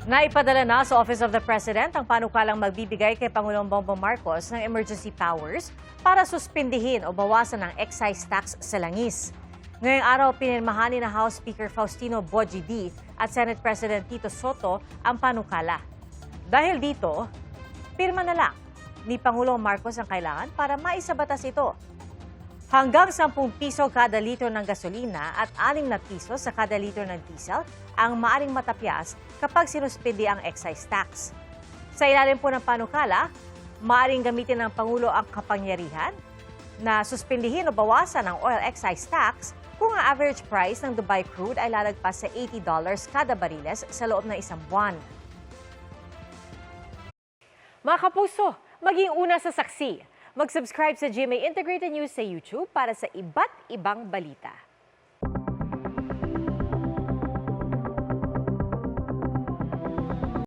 Naipadala na sa Office of the President ang panukalang magbibigay kay Pangulong Bongbong Marcos ng emergency powers para suspindihin o bawasan ang excise tax sa langis. Ngayong araw, pinirmahan ni House Speaker Faustino Boji D. at Senate President Tito Soto ang panukala. Dahil dito, pirma na lang ni Pangulong Marcos ang kailangan para maisabatas ito. Hanggang 10 piso kada litro ng gasolina at 6 na piso sa kada litro ng diesel ang maaring matapyas kapag sinuspindi ang excise tax. Sa ilalim po ng panukala, maaring gamitin ng Pangulo ang kapangyarihan na suspindihin o bawasan ang oil excise tax kung ang average price ng Dubai crude ay lalagpas sa $80 kada bariles sa loob ng isang buwan. Mga kapuso, maging una sa saksi. Mag-subscribe sa GMA Integrated News sa YouTube para sa iba't ibang balita.